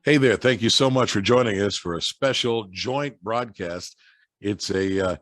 Hey there. Thank you so much for joining us for a special joint broadcast. It's a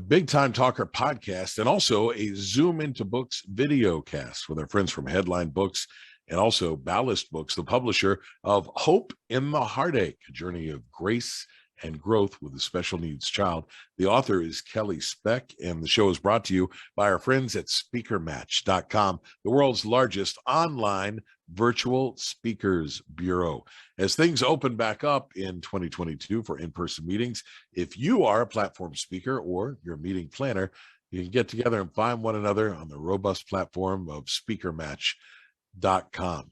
big time talker podcast and also a Zoom into Books video cast with our friends from Headline Books and also Ballast Books, the publisher of Hope in the Heartache, a journey of grace and growth with a special needs child. The author is Kelly Speck, and the show is brought to you by our friends at speakermatch.com, the world's largest online virtual speakers bureau. As things open back up in 2022 for in-person meetings, if you are a platform speaker or you're a meeting planner, you can get together and find one another on the robust platform of speakermatch.com.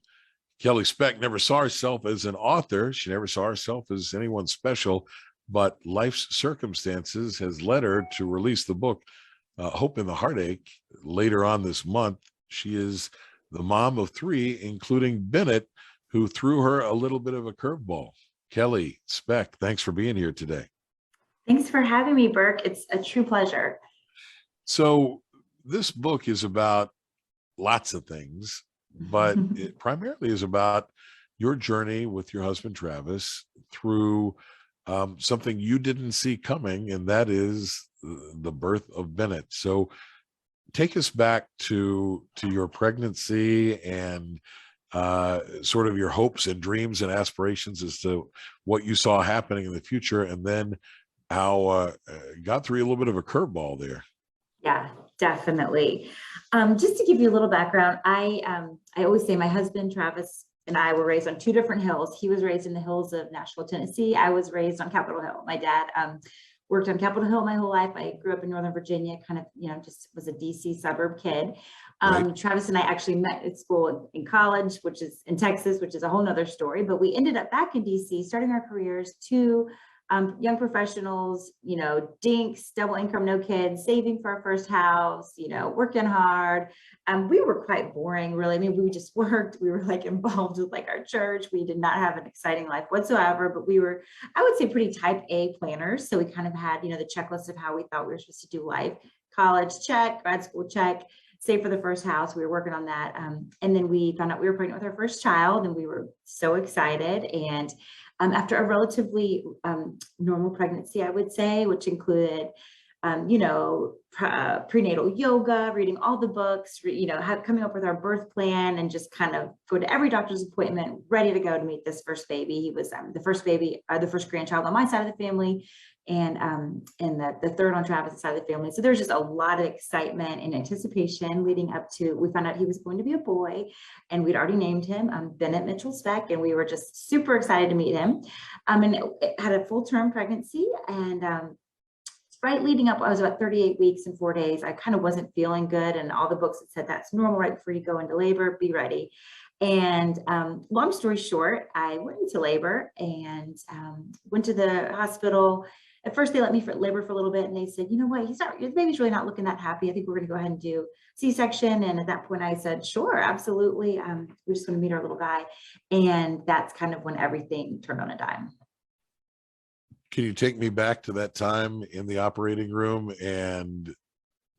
Kelly Speck never saw herself as an author. She never saw herself as anyone special, but life's circumstances has led her to release the book, Hope in the Heartache, later on this month. She is the mom of three, including Bennett, who threw her a little bit of a curveball. Kelly Speck, thanks for being here today. Thanks for having me, Burke. It's a true pleasure. So this book is about lots of things, but it primarily is about your journey with your husband, Travis, through something you didn't see coming, and that is the birth of Bennett. So take us back to your pregnancy and sort of your hopes and dreams and aspirations as to what you saw happening in the future, and then how got through a little bit of a curveball there. Yeah, definitely. Just to give you a little background, I always say my husband, Travis, and I were raised on two different hills. He was raised in the hills of Nashville, Tennessee. I was raised on Capitol Hill. My dad worked on Capitol Hill my whole life. I grew up in Northern Virginia, kind of, just was a DC suburb kid. Right. Travis and I actually met at school in college, which is in Texas, which is a whole nother story, but we ended up back in DC, starting our careers, two young professionals, dinks, double income, no kids, saving for our first house, working hard. We were quite boring, really. I mean, we just worked. We were like involved with like our church. We did not have an exciting life whatsoever, but we were, I would say, pretty type A planners. So we kind of had, the checklist of how we thought we were supposed to do life. College, check. Grad school, check. Save for the first house. We were working on that. And then we found out we were pregnant with our first child, and we were so excited. And after a relatively normal pregnancy, I would say, which included, prenatal yoga, reading all the books, coming up with our birth plan, and just kind of go to every doctor's appointment, ready to go to meet this first baby. He was the first baby, the first grandchild on my side of the family, and the third on Travis' side of the family. So there's just a lot of excitement and anticipation leading up to, we found out he was going to be a boy, and we'd already named him Bennett Mitchell Speck, and we were just super excited to meet him. And it had a full-term pregnancy, and right leading up, I was about 38 weeks and 4 days. I kind of wasn't feeling good, and all the books had said that's normal right before you go into labor, be ready. And long story short, I went into labor and went to the hospital. At first, they let me labor for a little bit, and they said, you know what, the baby's really not looking that happy. I think we're going to go ahead and do C-section. And at that point, I said, sure, absolutely. We're just going to meet our little guy. And that's kind of when everything turned on a dime. Can you take me back to that time in the operating room and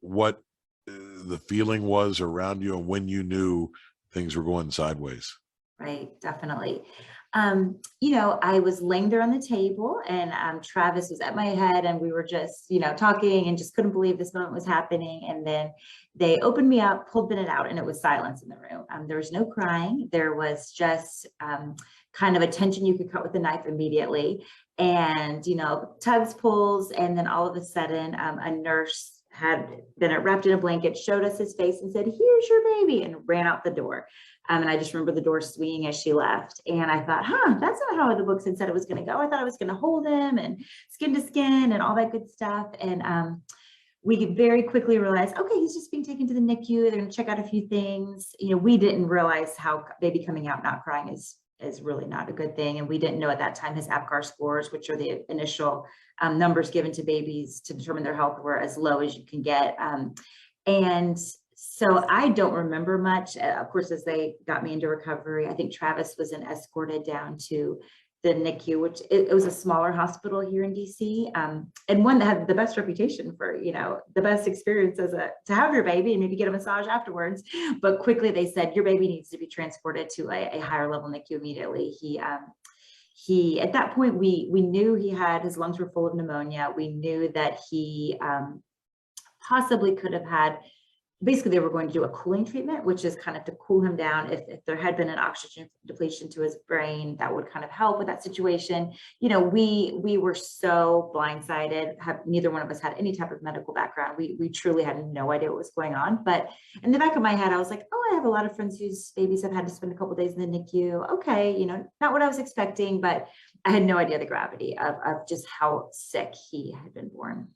what the feeling was around you and when you knew things were going sideways? Right, definitely. I was laying there on the table, and Travis was at my head, and we were just, talking, and just couldn't believe this moment was happening. And then they opened me up, pulled Bennett out, and it was silence in the room. There was no crying. There was just kind of a tension you could cut with a knife immediately. And, tugs, pulls, and then all of a sudden, a nurse had Bennett wrapped in a blanket, showed us his face, and said, here's your baby, and ran out the door. And I just remember the door swinging as she left. And I thought, that's not how the books had said it was going to go. I thought I was going to hold him and skin to skin and all that good stuff. And we very quickly realized, okay, he's just being taken to the NICU. They're going to check out a few things. We didn't realize how baby coming out not crying is really not a good thing. And we didn't know at that time his APGAR scores, which are the initial numbers given to babies to determine their health, were as low as you can get. And so I don't remember much. Of course, as they got me into recovery, I think Travis was then escorted down to the NICU, which it was a smaller hospital here in DC, and one that had the best reputation for, the best experience to have your baby and maybe get a massage afterwards. But quickly they said, your baby needs to be transported to a higher level NICU immediately. he, at that point, we knew he had, his lungs were full of pneumonia. We knew that he possibly could have had, basically they were going to do a cooling treatment, which is kind of to cool him down. If there had been an oxygen depletion to his brain, that would kind of help with that situation. You know, we were so blindsided. Neither one of us had any type of medical background. We truly had no idea what was going on. But in the back of my head, I was like, oh, I have a lot of friends whose babies have had to spend a couple of days in the NICU. Okay, you know, not what I was expecting, but I had no idea the gravity of just how sick he had been born.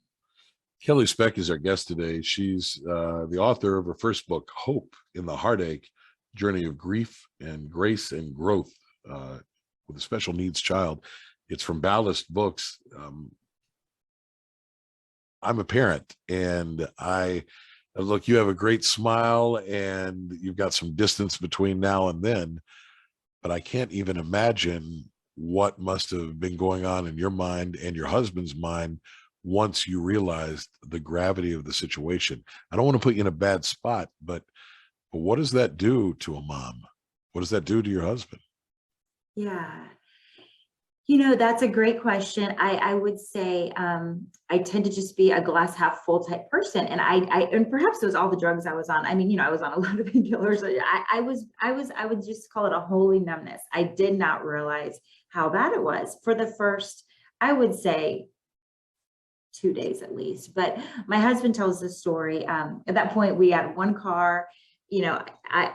Kelly Speck is our guest today. She's the author of her first book, Hope in the Heartache, Journey of Grief and Grace and Growth with a Special Needs Child. It's from Ballast Books. I'm a parent, and look, you have a great smile and you've got some distance between now and then, but I can't even imagine what must have been going on in your mind and your husband's mind once you realized the gravity of the situation. I don't want to put you in a bad spot, but what does that do to a mom? What does that do to your husband? Yeah. You know, that's a great question. I would say I tend to just be a glass half full type person. And and perhaps it was all the drugs I was on. I mean, you know, I was on a lot of painkillers. I would just call it a holy numbness. I did not realize how bad it was for the first, I would say, 2 days at least. But my husband tells this story. At that point, we had one car. You know,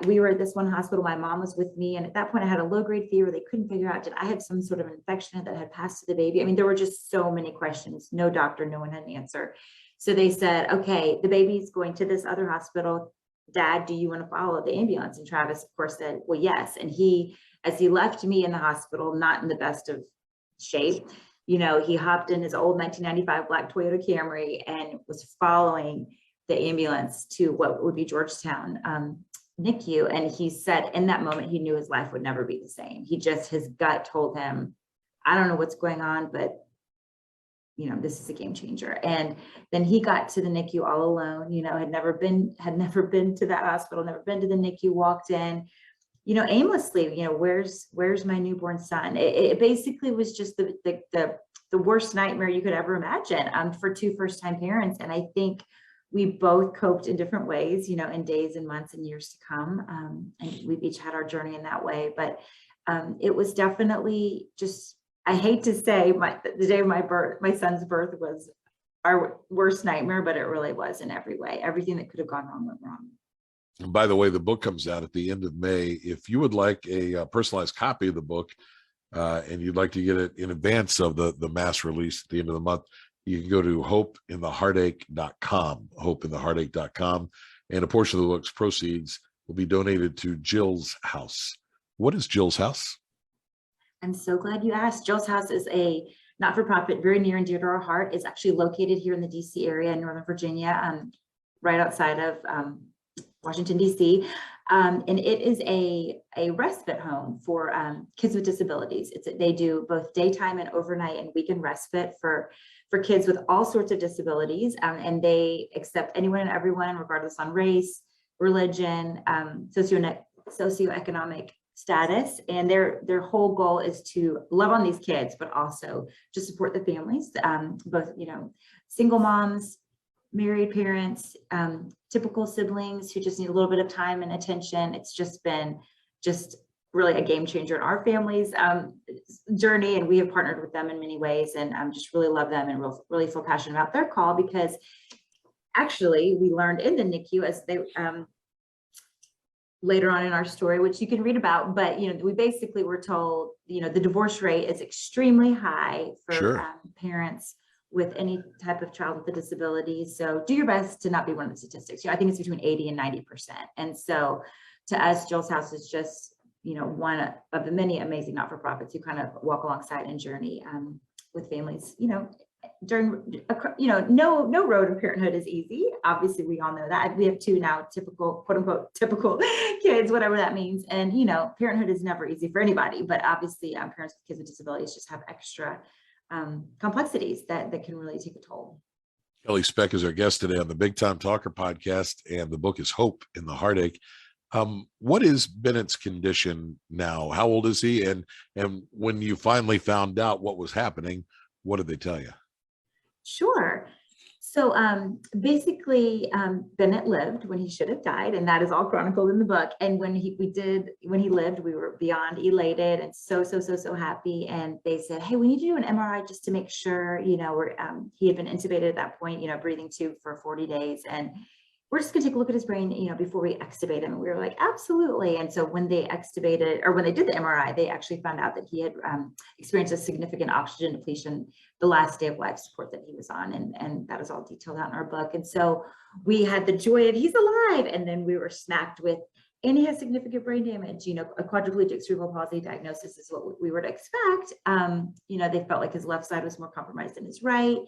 we were at this one hospital. My mom was with me. And at that point, I had a low-grade fever. They couldn't figure out, did I have some sort of infection that had passed to the baby? I mean, there were just so many questions. No doctor, no one had an answer. So they said, okay, the baby's going to this other hospital. Dad, do you want to follow the ambulance? And Travis, of course, said, well, yes. And as he left me in the hospital, not in the best of shape, you know, he hopped in his old 1995 black Toyota Camry and was following the ambulance to what would be Georgetown NICU. And he said in that moment, he knew his life would never be the same. His gut told him, I don't know what's going on, but, you know, this is a game changer. And then he got to the NICU all alone, you know, had never been to that hospital, never been to the NICU, walked in, you know, aimlessly, you know, where's my newborn son? It basically was just the worst nightmare you could ever imagine for two first-time parents. And I think we both coped in different ways, you know, in days and months and years to come. And we've each had our journey in that way. But it was definitely just, I hate to say the day of my son's birth was our worst nightmare, but it really was in every way. Everything that could have gone wrong went wrong. And by the way, the book comes out at the end of May. If you would like a personalized copy of the book and you'd like to get it in advance of the mass release at the end of the month, you can go to hopeintheheartache.com, and a portion of the book's proceeds will be donated to Jill's House. What is Jill's House? I'm so glad you asked. Jill's House is a not-for-profit very near and dear to our heart. It's actually located here in the DC area in Northern Virginia, right outside of Washington, D.C. And it is a respite home for kids with disabilities. They do both daytime and overnight and weekend respite for kids with all sorts of disabilities. And they accept anyone and everyone, regardless on race, religion, socioeconomic status. And their whole goal is to love on these kids, but also to support the families, both, you know, single moms, married parents, typical siblings who just need a little bit of time and attention. It's just been really a game changer in our family's journey. And we have partnered with them in many ways, and just really love them and really feel passionate about their call, because actually we learned in the NICU as they later on in our story, which you can read about, but, you know, we basically were told, you know, the divorce rate is extremely high for Sure. Parents with any type of child with a disability. So do your best to not be one of the statistics. You know, I think it's between 80 and 90%. And so to us, Jill's House is just, you know, one of the many amazing not-for-profits who kind of walk alongside and journey with families, you know, during, you know, no road of parenthood is easy. Obviously, we all know that. We have two now typical, quote unquote, typical kids, whatever that means. And, you know, parenthood is never easy for anybody, but obviously parents with kids with disabilities just have extra complexities that can really take a toll. Kelly Speck is our guest today on the Big Time Talker podcast, and the book is Hope in the Heartache, What is Bennett's condition now? How old is he? And when you finally found out what was happening, what did they tell you? Sure. So basically, Bennett lived when he should have died, and that is all chronicled in the book. And when he lived, we were beyond elated and so happy. And they said, "Hey, we need to do an MRI just to make sure, he had been intubated at that point, breathing tube for 40 days, and we're just gonna take a look at his brain, before we extubate him." And we were like, absolutely. And so when they extubated, or when they did the MRI, they actually found out that he had experienced a significant oxygen depletion the last day of life support that he was on. And that is all detailed out in our book. And so we had the joy of he's alive. And then we were smacked with, and he has significant brain damage, a quadriplegic cerebral palsy diagnosis is what we were to expect. They felt like his left side was more compromised than his right.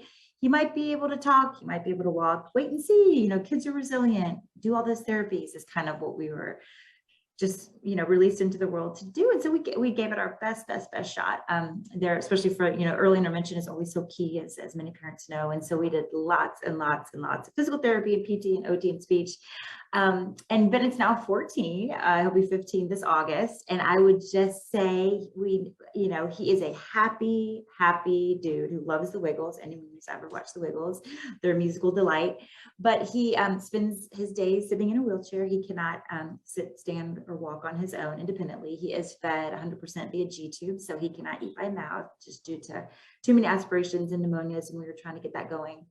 He might be able to talk, he might be able to walk, wait and see, kids are resilient, do all those therapies is kind of what we were just, released into the world to do. And so we gave it our best shot there, especially for, early intervention is always so key, as many parents know. And so we did lots and lots of physical therapy and PT and OT and speech. And Bennett's now 14, he'll be 15 this August. And I would just say he is a happy dude who loves the Wiggles. Anyone who's ever watched the Wiggles, they're a musical delight. But he spends his days sitting in a wheelchair. He cannot sit, stand, or walk on his own independently. He is fed 100% via G-tube, so he cannot eat by mouth just due to too many aspirations and pneumonias, and we were trying to get that going.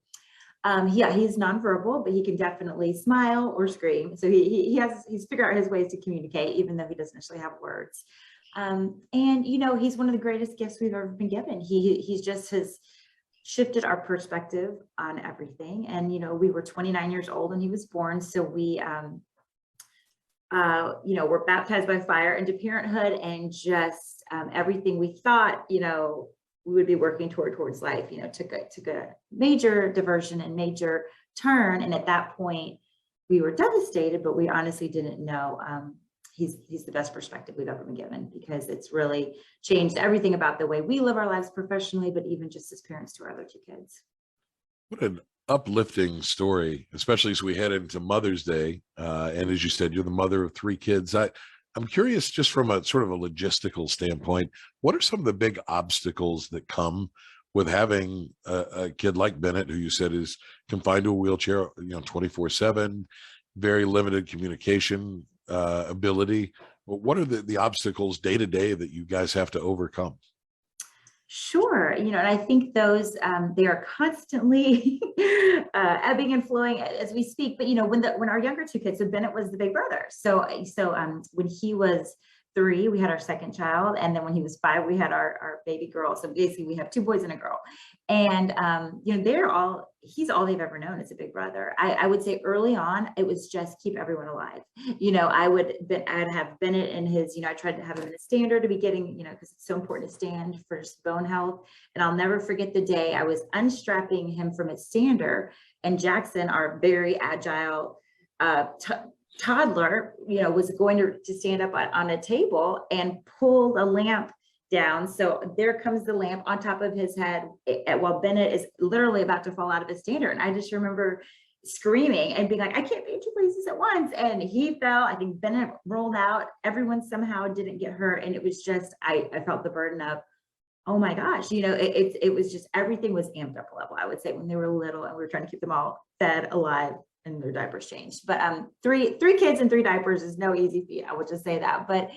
He's nonverbal, but he can definitely smile or scream. So he's figured out his ways to communicate, even though he doesn't necessarily have words. And he's one of the greatest gifts we've ever been given. He's just has shifted our perspective on everything. And we were 29 years old when he was born, so we were baptized by fire into parenthood, and just everything we thought we would be working towards life, took a major diversion and major turn. And at that point we were devastated, but we honestly didn't know. He's the best perspective we've ever been given, because it's really changed everything about the way we live our lives professionally, but even just as parents to our other two kids. What an uplifting story, especially as we head into Mother's Day. And as you said, you're the mother of 3 kids. I'm curious, just from a sort of a logistical standpoint, what are some of the big obstacles that come with having a kid like Bennett, who you said is confined to a wheelchair, 24/7, very limited communication ability? What are the obstacles day to day that you guys have to overcome? Sure. And I think those, they are constantly ebbing and flowing as we speak. But, when our younger 2 kids, so Bennett was the big brother. So when he was 3, we had our second child. And then when he was 5, we had our baby girl. So basically we have 2 boys and a girl. And, he's all they've ever known as a big brother. I would say early on, it was just keep everyone alive. I'd have Bennett in his, I tried to have him in a stander to be getting, because it's so important to stand for just bone health. And I'll never forget the day I was unstrapping him from his stander, and Jackson, our very agile, toddler, was going to stand up on a table and pull the lamp down. So there comes the lamp on top of his head while Bennett is literally about to fall out of his stander. And I just remember screaming and being like, I can't be in 2 places at once. And he fell. I think Bennett rolled out. Everyone somehow didn't get hurt. And it was just, I felt the burden of, oh my gosh, it was just, everything was amped up a level, I would say, when they were little, and we were trying to keep them all fed, alive, and their diapers changed. But three kids and 3 diapers is no easy feat, I would just say that. But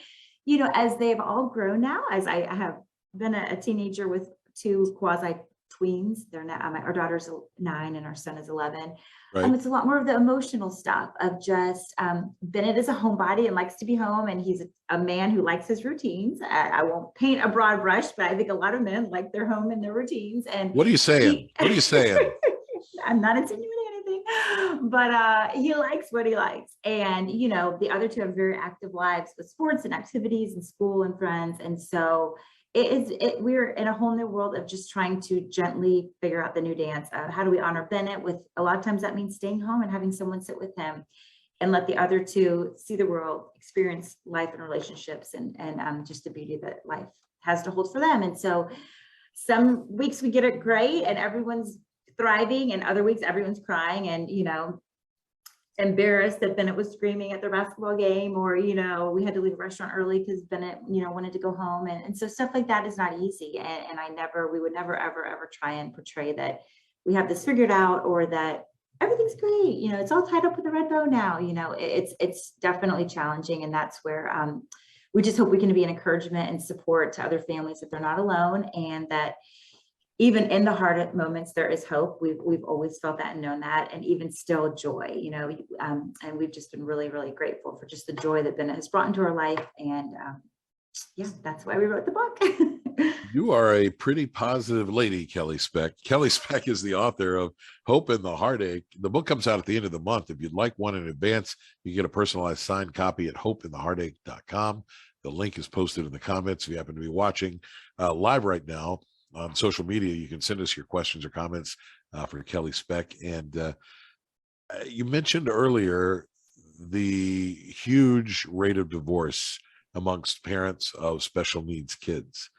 as they've all grown now, as I have been a teenager with 2 quasi tweens, they're now, our daughter's 9 and our son is 11. Right. It's a lot more of the emotional stuff of just, Bennett is a homebody and likes to be home, and he's a man who likes his routines. I won't paint a broad brush, but I think a lot of men like their home and their routines. And What are you saying? What are you saying? I'm not insinuating anything, but he likes what he likes. And, the other 2 have very active lives with sports and activities and school and friends. And so we're in a whole new world of just trying to gently figure out the new dance of how do we honor Bennett with, a lot of times that means staying home and having someone sit with him, and let the other 2 see the world, experience life and relationships, and just the beauty that life has to hold for them. And so some weeks we get it great and everyone's thriving, and other weeks everyone's crying. And embarrassed that Bennett was screaming at the basketball game, or, we had to leave the restaurant early because Bennett, wanted to go home. And so stuff like that is not easy. And we would never, ever, ever try and portray that we have this figured out, or that everything's great. It's all tied up with a red bow now. It's definitely challenging. And that's where we just hope we can be an encouragement and support to other families that they're not alone, and that even in the hard moments, there is hope. We've always felt that and known that, and even still joy, and we've just been really, really grateful for just the joy that Bennett has brought into our life. And that's why we wrote the book. You are a pretty positive lady, Kelly Speck. Kelly Speck is the author of Hope in the Heartache. The book comes out at the end of the month. If you'd like one in advance, you get a personalized signed copy at hopeintheheartache.com. The link is posted in the comments. If you happen to be watching live right now on social media, you can send us your questions or comments for Kelly Speck. And you mentioned earlier the huge rate of divorce amongst parents of special needs kids.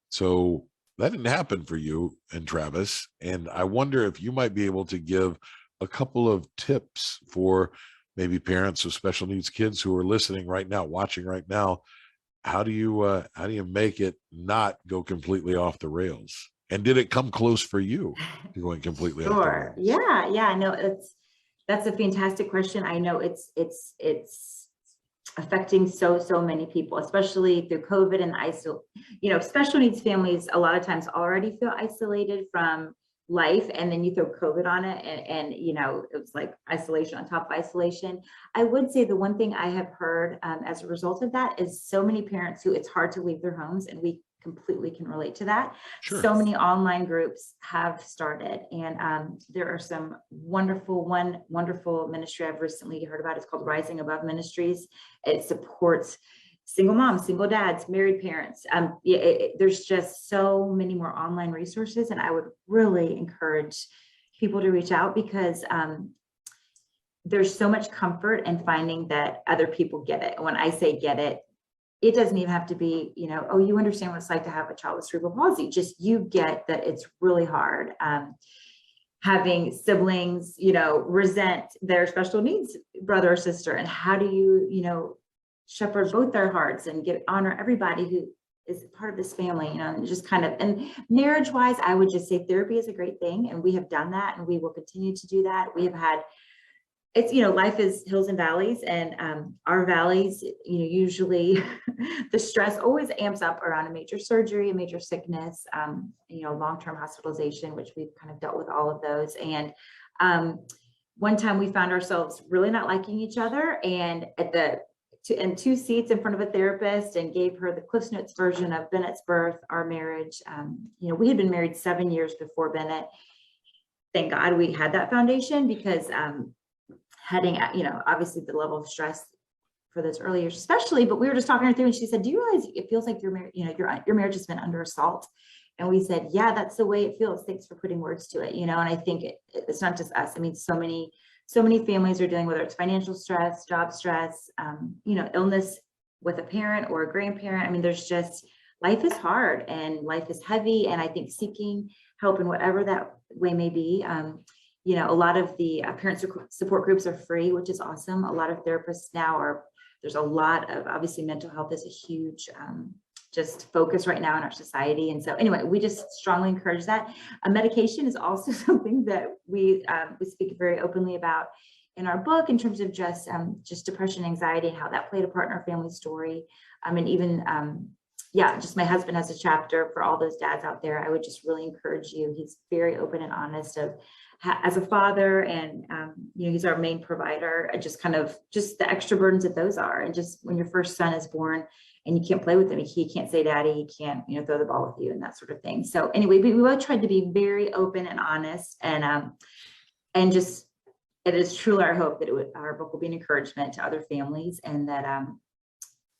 So that didn't happen for you and Travis. And I wonder if you might be able to give a couple of tips for maybe parents of special needs kids who are listening right now, watching right now. How do you make it not go completely off the rails? And did it come close for you to going completely off the rails? Yeah. No, that's a fantastic question. I know it's affecting so many people, especially through COVID and special needs families a lot of times already feel isolated from life, and then you throw COVID on it, and it was like isolation on top of isolation. I would say the one thing I have heard as a result of that is so many parents who it's hard to leave their homes, and we completely can relate to that. Sure. So many online groups have started, and there are some wonderful ministry I've recently heard about. It's called Rising Above Ministries. It supports single moms, single dads, married parents. There's just so many more online resources, and I would really encourage people to reach out, because there's so much comfort in finding that other people get it. When I say get it, it doesn't even have to be, oh, you understand what it's like to have a child with cerebral palsy. Just you get that it's really hard. Having siblings, resent their special needs brother or sister, and how do you, shepherd both their hearts and honor everybody who is part of this family, and just kind of, and marriage wise, I would just say therapy is a great thing. And we have done that, and we will continue to do that. We have had, it's, life is hills and valleys, and our valleys, usually the stress always amps up around a major surgery, a major sickness, long-term hospitalization, which we've kind of dealt with all of those. And one time we found ourselves really not liking each other, and in two seats in front of a therapist, and gave her the Cliff Notes version of Bennett's birth, our marriage. We had been married 7 years before Bennett. Thank God we had that foundation, because heading at, obviously the level of stress for those early years, especially, but we were just talking her through, and she said, do you realize it feels like your marriage has been under assault? And we said, yeah, that's the way it feels. Thanks for putting words to it. And I think it's not just us. I mean, so many families are dealing, whether it's financial stress, job stress, illness with a parent or a grandparent. I mean, there's just, life is hard and life is heavy. And I think seeking help in whatever that way may be. A lot of the parent support groups are free, which is awesome. A lot of therapists now there's a lot of, obviously mental health is a huge just focus right now in our society. And so anyway, we just strongly encourage that. Medication is also something that we speak very openly about in our book, in terms of just depression, anxiety, and how that played a part in our family story. And even, just my husband has a chapter for all those dads out there. I would just really encourage you. He's very open and honest as a father, and he's our main provider, and just the extra burdens that those are. And just when your first son is born and you can't play with him, he can't say daddy, he can't throw the ball with you, and that sort of thing. So anyway, we both tried to be very open and honest, and just, it is truly our hope that our book will be an encouragement to other families, and that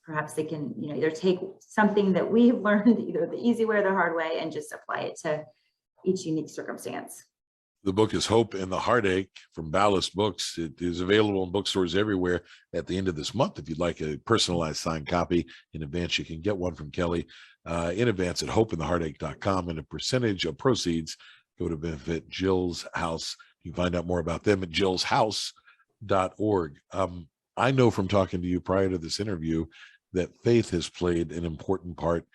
perhaps they can either take something that we've learned, either the easy way or the hard way, and just apply it to each unique circumstance. The book is Hope in the Heartache from Ballast Books. It is available in bookstores everywhere at the end of this month. If you'd like a personalized signed copy in advance, you can get one from Kelly in advance at hopeintheheartache.com, and a percentage of proceeds go to benefit Jill's House. You can find out more about them at jillshouse.org. I know from talking to you prior to this interview that faith has played an important part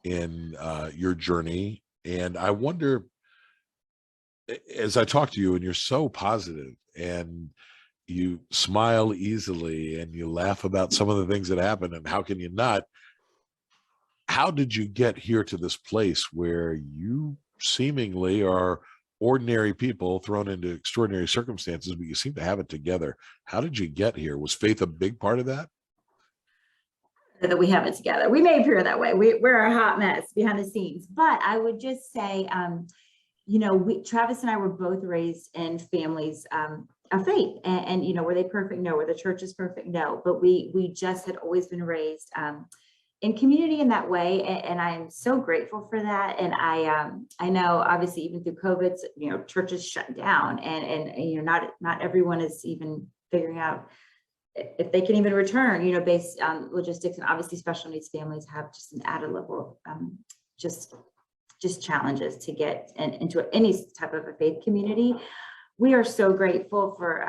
in your journey. And I wonder, as I talk to you, and you're so positive and you smile easily and you laugh about some of the things that happen, and how can you not? How did you get here to this place where you seemingly are ordinary people thrown into extraordinary circumstances, but you seem to have it together? How did you get here? Was faith a big part of that? That we have it together. We may appear that way. We're a hot mess behind the scenes, but I would just say, Travis and I were both raised in families of faith, and were they perfect? No. Were the churches perfect? No. But we just had always been raised in community in that way, and I am so grateful for that. And I know, obviously, even through COVID, churches shut down, and not everyone is even figuring out if they can even return, based on logistics. And obviously special needs families have just an added level of just challenges to get into any type of a faith community. We are so grateful for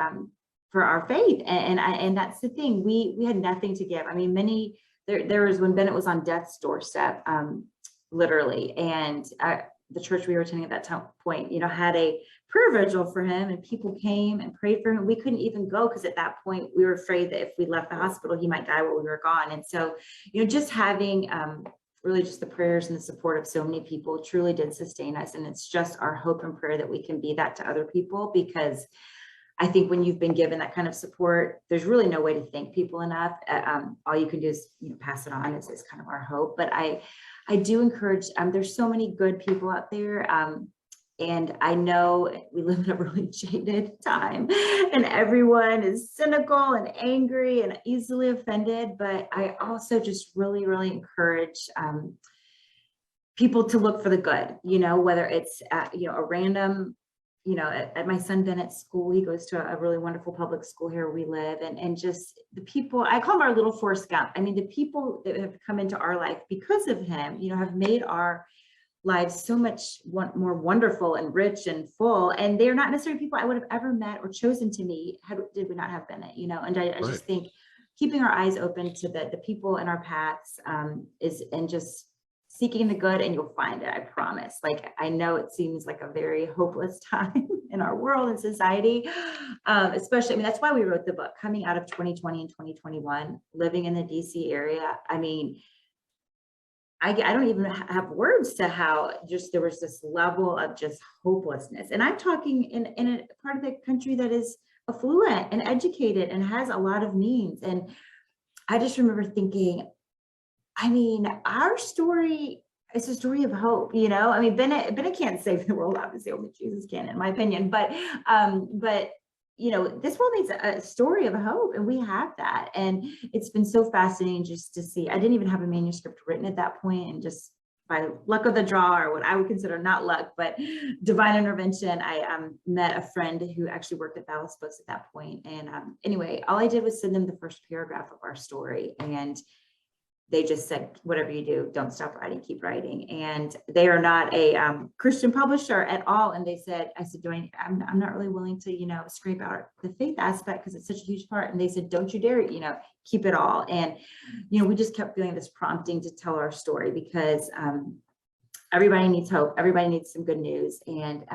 our faith, and that's the thing. We had nothing to give. I mean, there was when Bennett was on death's doorstep, literally, and the church we were attending at that point, had a prayer vigil for him, and people came and prayed for him. We couldn't even go because at that point we were afraid that if we left the hospital, he might die while we were gone. And so, just having really just the prayers and the support of so many people truly did sustain us. And it's just our hope and prayer that we can be that to other people, because I think when you've been given that kind of support, there's really no way to thank people enough. All you can do is pass it on. Is kind of our hope. But I do encourage. There's so many good people out there, and I know we live in a really jaded time, and everyone is cynical and angry and easily offended. But I also just really, really encourage people to look for the good. Whether it's a random. At my son Bennett's school, he goes to a really wonderful public school here where we live, and just the people, I call them our little Forrest Gump. I mean, the people that have come into our life because of him, have made our lives so much more wonderful and rich and full. And they're not necessarily people I would have ever met or chosen to meet did we not have Bennett, and I Right. just think keeping our eyes open to the people in our paths and just seeking the good, and you'll find it. I promise. Like, I know it seems like a very hopeless time in our world and society, especially, that's why we wrote the book coming out of 2020 and 2021, living in the DC area. I mean, I don't even have words to how just there was this level of just hopelessness. And I'm talking in a part of the country that is affluent and educated and has a lot of means. And I just remember thinking, our story is a story of hope, Bennett can't save the world, obviously, only Jesus can, in my opinion, but this world needs a story of hope, and we have that. And it's been so fascinating just to see. I didn't even have a manuscript written at that point, and just by luck of the draw, or what I would consider not luck, but divine intervention, I met a friend who actually worked at Ballast Books at that point. And anyway, all I did was send them the first paragraph of our story, and they just said, whatever you do, don't stop writing, keep writing. And they are not a Christian publisher at all. And I said, I'm not really willing to, scrape out the faith aspect because it's such a huge part. And they said, don't you dare, keep it all. And, we just kept feeling this prompting to tell our story, because everybody needs hope. Everybody needs some good news. And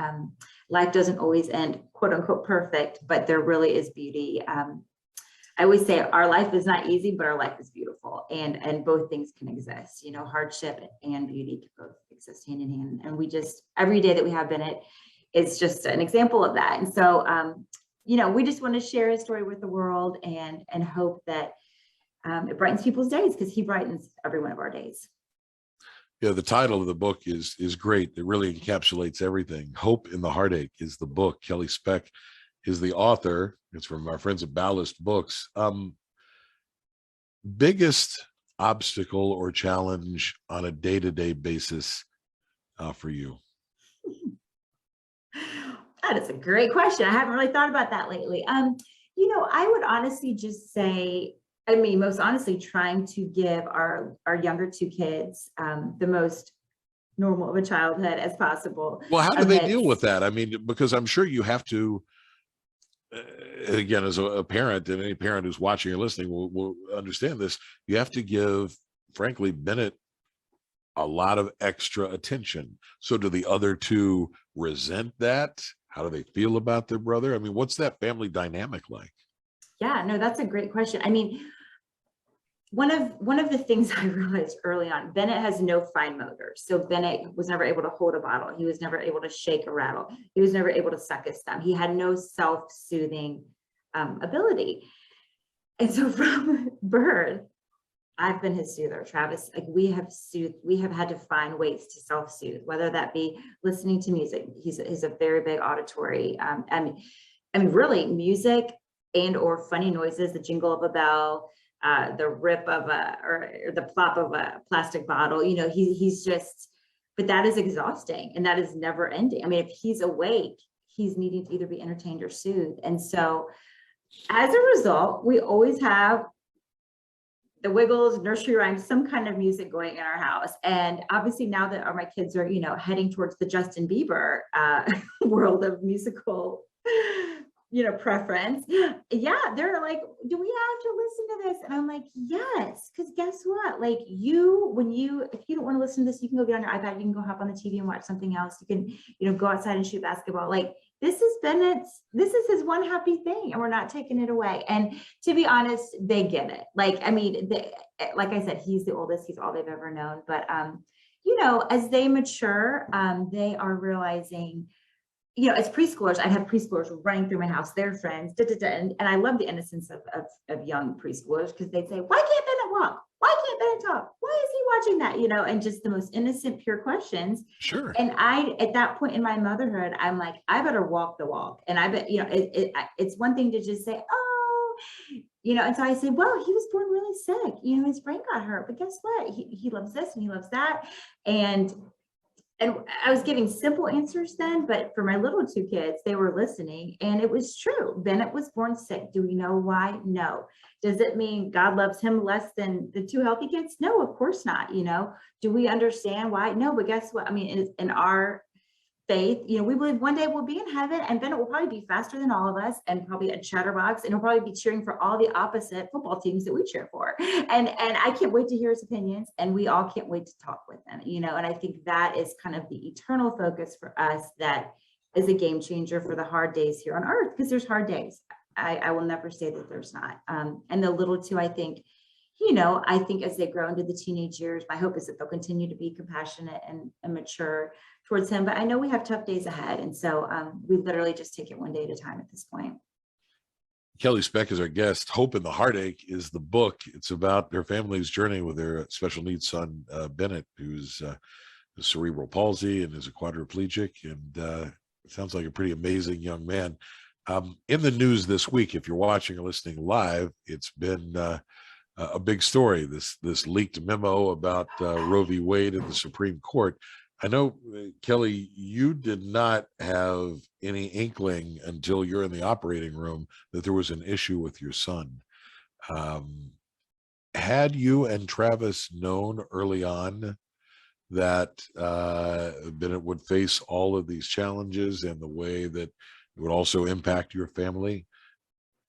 life doesn't always end, quote unquote, perfect, but there really is beauty. I always say our life is not easy, but our life is beautiful, and both things can exist. Hardship and beauty can both exist hand in hand. And we just, every day that we have Bennett is just an example of that. And so, we just want to share his story with the world, and hope that it brightens people's days, because he brightens every one of our days. Yeah, the title of the book is great. It really encapsulates everything. Hope in the Heartache is the book. Kelly Speck is the author. It's from our friends at Ballast Books. Biggest obstacle or challenge on a day-to-day basis for you? That is a great question. I haven't really thought about that lately. I would honestly just say, most honestly, trying to give our younger two kids the most normal of a childhood as possible. Well, how do they deal with that? Because I'm sure you have to again, as a parent, and any parent who's watching or listening will understand this, you have to give, frankly, Bennett a lot of extra attention. So do the other two resent that? How do they feel about their brother? I mean, what's that family dynamic like? Yeah, no, that's a great question. I mean, one of the things I realized early on, Bennett has no fine motor. So Bennett was never able to hold a bottle. He was never able to shake a rattle. He was never able to suck his thumb. He had no self-soothing ability. And so from birth, I've been his soother, Travis. Like we have had to find ways to self-soothe, whether that be listening to music. He's a very big auditory. I mean, really music and or funny noises, the jingle of a bell, the rip of or the plop of a plastic bottle. You know, he's just, but that is exhausting and that is never ending. I mean, if he's awake, he's needing to either be entertained or soothed. And so as a result, we always have the Wiggles, nursery rhymes, some kind of music going in our house. And obviously now that my kids are, you know, heading towards the Justin Bieber world of musical, you know, preference. Yeah, they're like, do we have to listen to this? And I'm like, yes, because guess what? Like if you don't want to listen to this, you can go get on your iPad, you can go hop on the TV and watch something else. You can, you know, go outside and shoot basketball. Like this is his one happy thing and we're not taking it away. And to be honest, they get it. Like, I mean, like I said, he's the oldest, he's all they've ever known. But, you know, as they mature, they are realizing, you know, as preschoolers, I'd have preschoolers running through my house, their friends, and I love the innocence of young preschoolers because they'd say, why can't Bennett walk? Why can't Bennett talk? Why is he watching that? You know, and just the most innocent, pure questions. Sure. And at that point in my motherhood, I'm like, I better walk the walk. And I bet, you know, it's one thing to just say, oh, you know, and so I said, well, he was born really sick. You know, his brain got hurt, but guess what? He loves this and he loves that. And I was giving simple answers then, but for my little two kids, they were listening and it was true. Bennett was born sick. Do we know why? No. Does it mean God loves him less than the two healthy kids? No, of course not. You know, do we understand why? No, but guess what? I mean, in our faith, you know, we believe one day we'll be in heaven and Bennett will probably be faster than all of us and probably a chatterbox and he'll probably be cheering for all the opposite football teams that we cheer for. And I can't wait to hear his opinions and we all can't wait to talk with him, you know, and I think that is kind of the eternal focus for us that is a game changer for the hard days here on earth, because there's hard days. I will never say that there's not. And the little two, I think, you know, I think as they grow into the teenage years, my hope is that they'll continue to be compassionate and mature towards him. But I know we have tough days ahead. And so we literally just take it one day at a time at this point. Kelly Speck is our guest. Hope in the Heartache is the book. It's about their family's journey with their special needs son, Bennett, who's cerebral palsy and is a quadriplegic. And it sounds like a pretty amazing young man. In the news this week, if you're watching or listening live, it's been a big story, this leaked memo about Roe v. Wade in the Supreme Court. I know, Kelly, you did not have any inkling until you're in the operating room that there was an issue with your son. Had you and Travis known early on that Bennett would face all of these challenges and the way that it would also impact your family,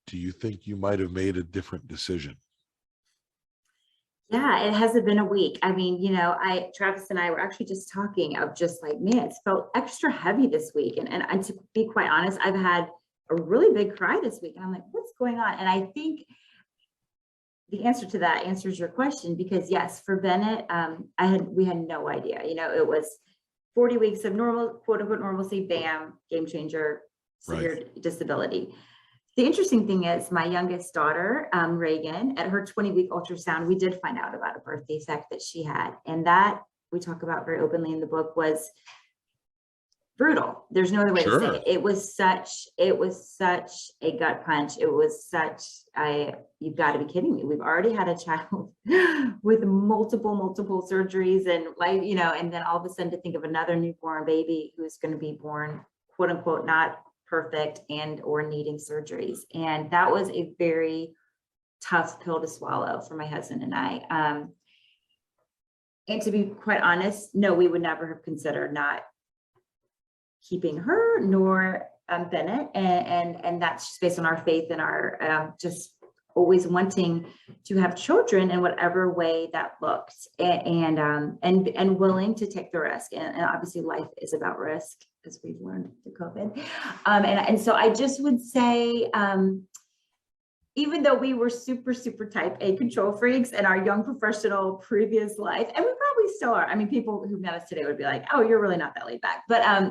do you think you might have made a different decision? Yeah, it hasn't been a week. I mean, you know, Travis and I were actually just talking of just like, man, it's felt extra heavy this week. And to be quite honest, I've had a really big cry this week. And I'm like, what's going on? And I think the answer to that answers your question, because yes, for Bennett, we had no idea. You know, it was 40 weeks of normal, quote unquote normalcy, bam, game changer, severe disability. The interesting thing is my youngest daughter, Reagan, at her 20-week ultrasound, we did find out about a birth defect that she had. And that we talk about very openly in the book was brutal. There's no other way to say it. It was such a gut punch. It was such you've got to be kidding me. We've already had a child with multiple surgeries and like, you know, and then all of a sudden to think of another newborn baby who's going to be born, quote unquote, not perfect and or needing surgeries. And that was a very tough pill to swallow for my husband and I. And to be quite honest, no, we would never have considered not keeping her, nor Bennett, and that's just based on our faith and our just always wanting to have children in whatever way that looks, and willing to take the risk. And obviously life is about risk, as we've learned through COVID. And so I just would say, even though we were super, super type A control freaks in our young professional previous life, and we probably still are. I mean, people who met us today would be like, oh, you're really not that laid back. But I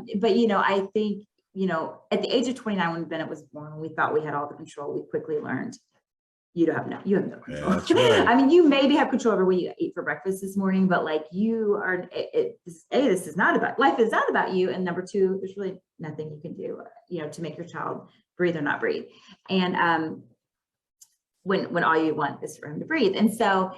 think, at the age of 29, when Bennett was born, we thought we had all the control. We quickly learned you have no control. Yeah, that's right. I mean, you maybe have control over what you eat for breakfast this morning, but like you are, this is not about, life is not about you. And number two, there's really nothing you can do, to make your child breathe or not breathe. And, when all you want is for him to breathe. And so,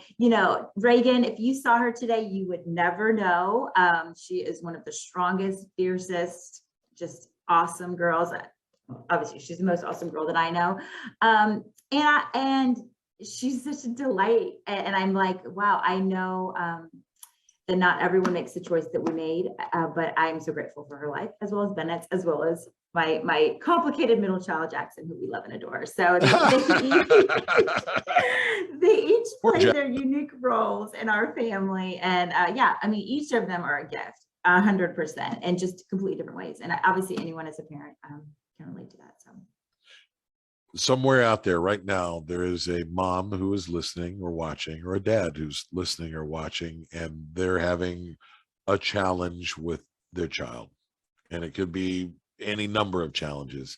Reagan, if you saw her today, you would never know. She is one of the strongest, fiercest, just awesome girls. Obviously, she's the most awesome girl that I know. And she's such a delight. And I'm like, wow, I know that not everyone makes the choice that we made, but I'm so grateful for her life, as well as Bennett's, as well as my complicated middle child, Jackson, who we love and adore. So they each play their unique roles in our family. And each of them are a gift, 100%, and just completely different ways. And obviously anyone as a parent can relate to that. So somewhere out there right now, there is a mom who is listening or watching, or a dad who's listening or watching, and they're having a challenge with their child. And it could be any number of challenges.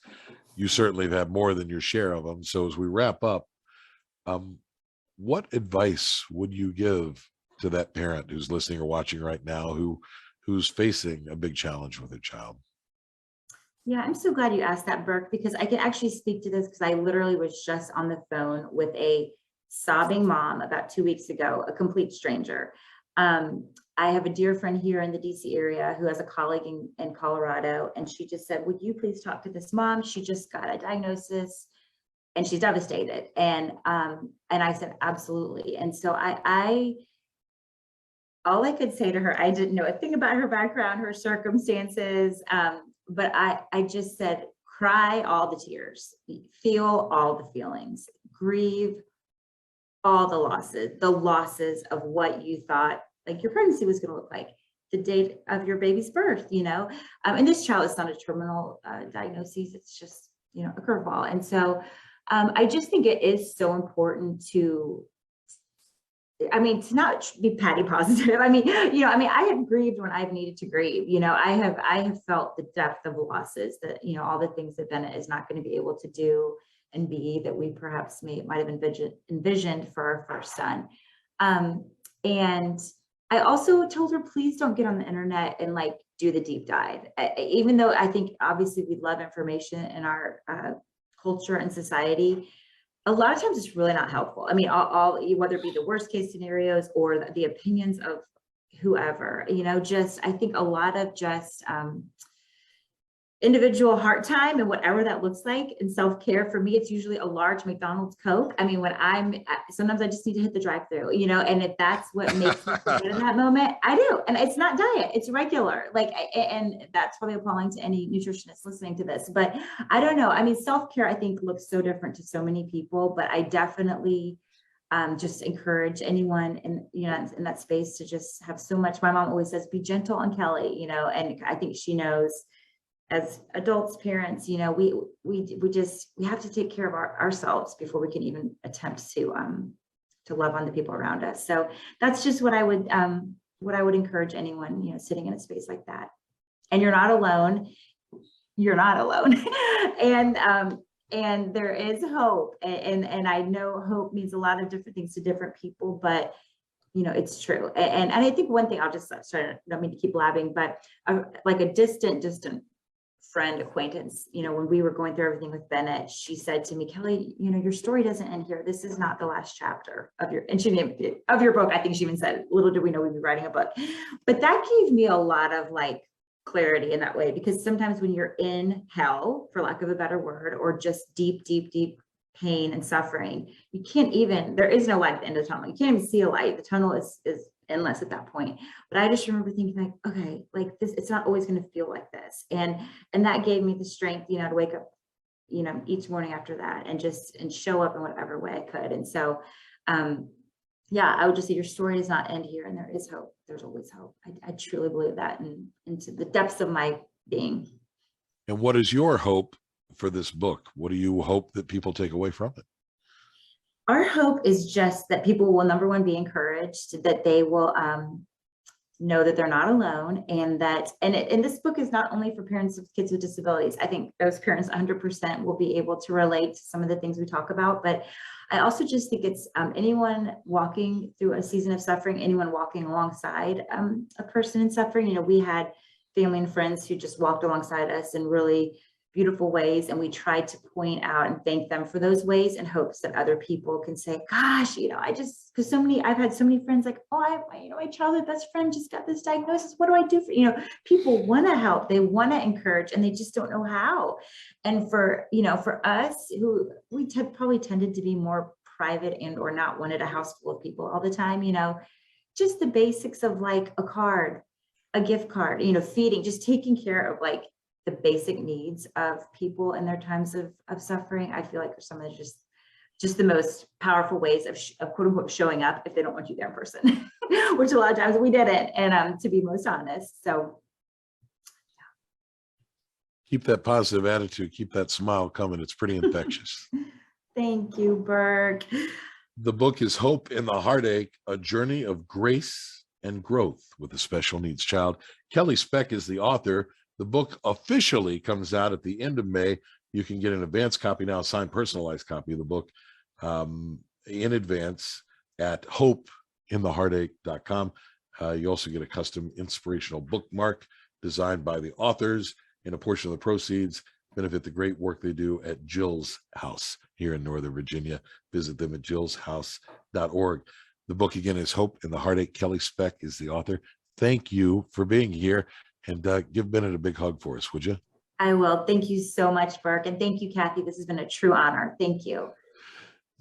You certainly have had more than your share of them. So as we wrap up, what advice would you give to that parent who's listening or watching right now, who's facing a big challenge with their child? Yeah, I'm so glad you asked that, Burke, because I can actually speak to this because I literally was just on the phone with a sobbing mom about 2 weeks ago, a complete stranger. I have a dear friend here in the DC area who has a colleague in Colorado, and she just said, would you please talk to this mom? She just got a diagnosis and she's devastated. And I said, absolutely. And so all I could say to her, I didn't know a thing about her background, her circumstances, but I just said, cry all the tears, feel all the feelings, grieve all the losses of what you thought like your pregnancy was going to look like, the date of your baby's birth, and this child is not a terminal diagnosis. It's just, a curveball. And so I just think it is so important to not be patty positive. I have grieved when I've needed to grieve. I have felt the depth of losses that, all the things that Bennett is not going to be able to do and be that we perhaps might have envisioned for our first son. And I also told her, please don't get on the internet and do the deep dive. Even though I think obviously we love information in our culture and society, a lot of times it's really not helpful. All whether it be the worst case scenarios or the opinions of whoever, I think a lot of just individual heart time and whatever that looks like, and self-care. For me, it's usually a large McDonald's Coke. Sometimes I just need to hit the drive-through, and if that's what makes me feel good in that moment, I do. And it's not diet, it's regular. And that's probably appalling to any nutritionist listening to this, but I don't know. Self-care, I think, looks so different to so many people, but I definitely just encourage anyone in that space to just have so much. My mom always says, be gentle on Kelly, and I think she knows, as adults, parents, we have to take care of ourselves before we can even attempt to love on the people around us. So that's just what I would encourage anyone, sitting in a space like that. And you're not alone. You're not alone. And there is hope. And I know hope means a lot of different things to different people, but it's true. And I think one thing, I'll just sorry, I don't mean to keep blabbing, but like a distant friend, acquaintance, when we were going through everything with Bennett, she said to me, Kelly, your story doesn't end here. This is not the last chapter of your book. I think she even said, little did we know we'd be writing a book. But that gave me a lot of clarity in that way, because sometimes when you're in hell, for lack of a better word, or just deep pain and suffering, there is no light at the end of the tunnel. You can't even see a light. The tunnel is endless at that point. But I just remember thinking like, okay, like this, it's not always going to feel like this. And that gave me the strength, you know, to wake up, you know, each morning after that and just, and show up in whatever way I could. And so, yeah, I would just say your story does not end here, and there is hope. There's always hope. I truly believe that, and into the depths of my being. And what is your hope for this book? What do you hope that people take away from it? Our hope is just that people will, number one, be encouraged, that they will know that they're not alone, and that, and this book is not only for parents of kids with disabilities. I think those parents 100% will be able to relate to some of the things we talk about, but I also just think it's anyone walking through a season of suffering, anyone walking alongside a person in suffering. You know, we had family and friends who just walked alongside us in really beautiful ways, and we tried to point out and thank them for those ways in hopes that other people can say, gosh, you know, because I've had so many friends like, oh, you know, my childhood best friend just got this diagnosis, what do I do for, you know, people want to help, they want to encourage, and they just don't know how. And for, you know, for us who we probably tended to be more private and or not wanted a house full of people all the time, you know, just the basics of like a card, a gift card, you know, feeding, just taking care of like the basic needs of people in their times of suffering, I feel like are some of just the most powerful ways of quote unquote showing up if they don't want you there in person, which a lot of times we didn't. And to be most honest, so Keep that positive attitude, keep that smile coming. It's pretty infectious. Thank you, Burke. The book is Hope in the Heartache, a journey of grace and growth with a special needs child. Kelly Speck is the author. The book officially comes out at the end of May. You can get an advance copy now, a signed, personalized copy of the book in advance at hopeintheheartache.com. You also get a custom inspirational bookmark designed by the authors, and a portion of the proceeds benefit the great work they do at Jill's House here in Northern Virginia. Visit them at jillshouse.org. The book again is Hope in the Heartache. Kelly Speck is the author. Thank you for being here. And give Bennett a big hug for us, would you? I will. Thank you so much, Burke. And thank you, Kathy. This has been a true honor. Thank you.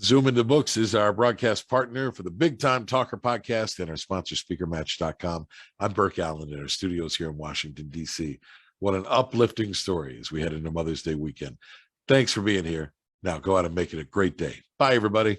Zoom Into Books is our broadcast partner for the Big Time Talker podcast and our sponsor, speakermatch.com. I'm Burke Allen in our studios here in Washington, D.C. What an uplifting story as we head into Mother's Day weekend. Thanks for being here. Now go out and make it a great day. Bye, everybody.